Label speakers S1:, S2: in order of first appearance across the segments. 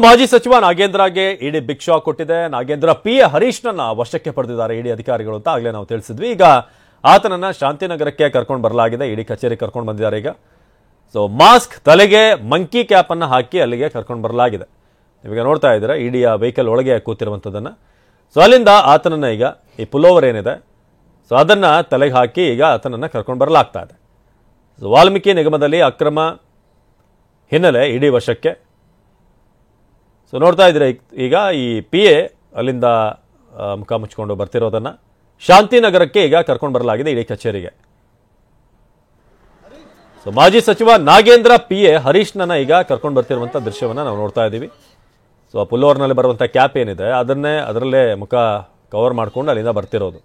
S1: ಮಾಜಿ ಸಚಿವ ನಾಗೇಂದ್ರಗೆ ಇಡಿ ಬಿಗ್ ಶಾಕ್ ಕೊಟ್ಟಿದೆ. ನಾಗೇಂದ್ರ ಪಿಎ ಹರೀಶ್ನನ್ನ ವಶಕ್ಕೆ ಪಡೆದಿದ್ದಾರೆ ಇಡಿ ಅಧಿಕಾರಿಗಳು ಅಂತ ಆಗಲೇ ನಾವು ತಿಳಿಸಿದ್ವಿ. ಈಗ ಆತನನ್ನ ಶಾಂತಿನಗರಕ್ಕೆ ಕರ್ಕೊಂಡು ಬರಲಾಗಿದೆ, ಇಡಿ ಕಚೇರಿ ಕರ್ಕೊಂಡು ಬಂದಿದ್ದಾರೆ ಈಗ. ಸೊ ಮಾಸ್ಕ್, ತಲೆಗೆ ಮಂಕಿ ಕ್ಯಾಪ್ ಅನ್ನ ಹಾಕಿ ಅಲ್ಲಿಗೆ ಕರ್ಕೊಂಡು ಬರಲಾಗಿದೆ. ನೀವೀಗ ನೋಡ್ತಾ ಇದ್ದೀರಾ ಇಡಿಯ ವೆಹಿಕಲ್ ಒಳಗೆ ಕೂತಿರುವಂಥದ್ದನ್ನ. ಸೊ ಅಲ್ಲಿಂದ ಆತನನ್ನ ಈಗ ಈ ಪುಲೋವರ್ ಏನಿದೆ ಸೊ ಅದನ್ನ ತಲೆಗೆ ಹಾಕಿ ಈಗ ಆತನನ್ನ ಕರ್ಕೊಂಡು ಬರಲಾಗ್ತಾ ಇದೆ. ಸೊ ವಾಲ್ಮೀಕಿ ನಿಗಮದಲ್ಲಿ ಅಕ್ರಮ ಹಿನ್ನೆಲೆ ಇಡಿ ವಶಕ್ಕೆ. ಸೊ ನೋಡ್ತಾ ಇದ್ರೆ ಈಗ ಈ ಪಿ ಎ ಅಲ್ಲಿಂದ ಮುಖ ಮುಚ್ಚಿಕೊಂಡು ಬರ್ತಿರೋದನ್ನ ಶಾಂತಿನಗರಕ್ಕೆ ಈಗ ಕರ್ಕೊಂಡು ಬರಲಾಗಿದೆ ಇಡಿ ಕಚೇರಿಗೆ. ಸೊ ಮಾಜಿ ಸಚಿವ ನಾಗೇಂದ್ರ ಪಿ ಎ ಹರೀಶ್ನನ್ನ ಈಗ ಕರ್ಕೊಂಡು ಬರ್ತಿರುವಂತ ದೃಶ್ಯವನ್ನ ನಾವು ನೋಡ್ತಾ ಇದ್ದೀವಿ. ಸೊ ಆ ಪುಲ್ಲೋರ್ನಲ್ಲಿ ಬರುವಂತ ಕ್ಯಾಪ್ ಏನಿದೆ ಅದರಲ್ಲೇ ಮುಖ ಕವರ್ ಮಾಡ್ಕೊಂಡು ಅಲ್ಲಿಂದ ಬರ್ತಿರೋದು.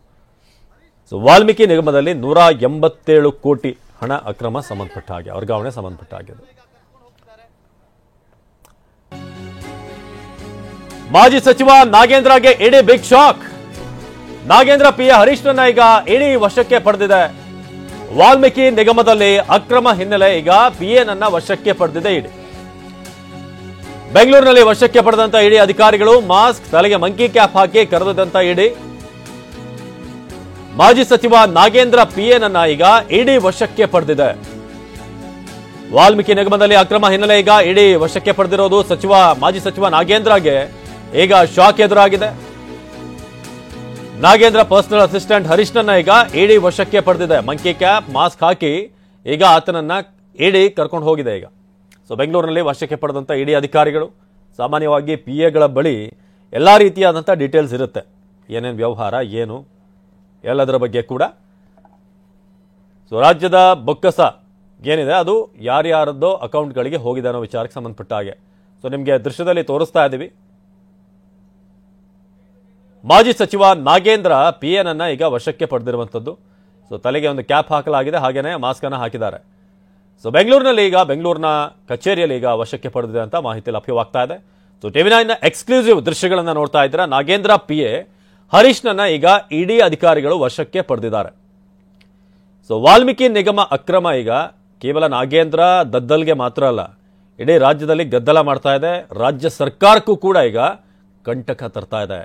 S1: ಸೊ ವಾಲ್ಮೀಕಿ ನಿಗಮದಲ್ಲಿ 187 ಕೋಟಿ ಹಣ ಅಕ್ರಮ ಸಂಬಂಧಪಟ್ಟ ಹಾಗೆ, ವರ್ಗಾವಣೆ ಸಂಬಂಧಪಟ್ಟ ಹಾಗೆ. ಮಾಜಿ ಸಚಿವ ನಾಗೇಂದ್ರಗೆ ED big shock. Nagendra P A ಹರೀಶ್ನನ್ನ ಈಗ ಇಡಿ ವಶಕ್ಕೆ ಪಡೆದಿದೆ. ವಾಲ್ಮೀಕಿ ನಿಗಮದಲ್ಲಿ ಅಕ್ರಮ ಹಿನ್ನೆಲೆ ಈಗ ಪಿ ಎನನ್ನ ವಶಕ್ಕೆ ಪಡೆದಿದೆ ಇಡಿ. ಬೆಂಗಳೂರಿನಲ್ಲಿ ವಶಕ್ಕೆ ಪಡೆದಂತ ಇಡಿ ಅಧಿಕಾರಿಗಳು ಮಾಸ್ಕ್, ತಲೆಗೆ ಮಂಕಿ ಕ್ಯಾಪ್ ಹಾಕಿ ಕರೆದಂತ ಇಡಿ ಮಾಜಿ ಸಚಿವ ನಾಗೇಂದ್ರ ಪಿ ಎನನ್ನ ಈಗ ಇಡಿ ವಶಕ್ಕೆ ಪಡೆದಿದೆ. ವಾಲ್ಮೀಕಿ ನಿಗಮದಲ್ಲಿ ಅಕ್ರಮ ಹಿನ್ನೆಲೆ ಈಗ ಇಡಿ ವಶಕ್ಕೆ ಪಡೆದಿರೋದು ಮಾಜಿ ಸಚಿವ ನಾಗೇಂದ್ರಗೆ ಈಗ ಶಾಕ್ ಎದುರಾಗಿದೆ. ನಾಗೇಂದ್ರ ಪರ್ಸನಲ್ ಅಸಿಸ್ಟೆಂಟ್ ಹರೀಶ್ನನ್ನ ಈಗ ಇಡಿ ವಶಕ್ಕೆ ಪಡೆದಿದೆ. ಮಂಕಿ ಕ್ಯಾಪ್, ಮಾಸ್ಕ್ ಹಾಕಿ ಈಗ ಆತನನ್ನ ಇಡಿ ಕರ್ಕೊಂಡು ಹೋಗಿದೆ ಈಗ. ಸೊ ಬೆಂಗಳೂರಿನಲ್ಲಿ ವಶಕ್ಕೆ ಪಡೆದಂತ ಇಡಿ ಅಧಿಕಾರಿಗಳು ಸಾಮಾನ್ಯವಾಗಿ ಪಿ ಎಗಳ ಬಳಿ ಎಲ್ಲಾ ರೀತಿಯಾದಂಥ ಡೀಟೇಲ್ಸ್ ಇರುತ್ತೆ, ಏನೇನು ವ್ಯವಹಾರ ಏನು ಎಲ್ಲದರ ಬಗ್ಗೆ ಕೂಡ. ಸೊ ರಾಜ್ಯದ ಬೊಕ್ಕಸ ಏನಿದೆ ಅದು ಯಾರ್ಯಾರದ್ದೋ ಅಕೌಂಟ್ಗಳಿಗೆ ಹೋಗಿದೆ ಅನ್ನೋ ವಿಚಾರಕ್ಕೆ ಸಂಬಂಧಪಟ್ಟ ಹಾಗೆ. ಸೊ ನಿಮಗೆ ದೃಶ್ಯದಲ್ಲಿ ತೋರಿಸ್ತಾ ಇದ್ದೀವಿ. ಮಾಜಿ ಸಚಿವ ನಾಗೇಂದ್ರ ಪಿ ಎನನ್ನ ಈಗ ವಶಕ್ಕೆ ಪಡೆದಿರುವಂಥದ್ದು. ಸೊ ತಲೆಗೆ ಒಂದು ಕ್ಯಾಪ್ ಹಾಕಲಾಗಿದೆ, ಹಾಗೇನೆ ಮಾಸ್ಕ್ ಅನ್ನ ಹಾಕಿದ್ದಾರೆ. ಸೊ ಬೆಂಗಳೂರಿನ ಕಚೇರಿಯಲ್ಲಿ ಈಗ ವಶಕ್ಕೆ ಪಡೆದಿದೆ ಅಂತ ಮಾಹಿತಿ ಲಭ್ಯವಾಗ್ತಾ ಇದೆ. ಸೊ ಟಿವಿ9ನ ಎಕ್ಸ್ಕ್ಲೂಸಿವ್ ದೃಶ್ಯಗಳನ್ನ ನೋಡ್ತಾ ಇದ್ದೀರಾ. ನಾಗೇಂದ್ರ ಪಿ ಎ ಹರೀಶ್ನನ್ನ ಈಗ ಇಡಿ ಅಧಿಕಾರಿಗಳು ವಶಕ್ಕೆ ಪಡೆದಿದ್ದಾರೆ. ಸೊ ವಾಲ್ಮೀಕಿ ನಿಗಮ ಅಕ್ರಮ ಈಗ ಕೇವಲ ನಾಗೇಂದ್ರ ದದ್ದಲ್ಗೆ ಮಾತ್ರ ಅಲ್ಲ, ಇಡೀ ರಾಜ್ಯದಲ್ಲಿ ಗದ್ದಲ ಮಾಡ್ತಾ ಇದೆ. ರಾಜ್ಯ ಸರ್ಕಾರಕ್ಕೂ ಕೂಡ ಈಗ ಕಂಟಕ ತರ್ತಾ ಇದೆ.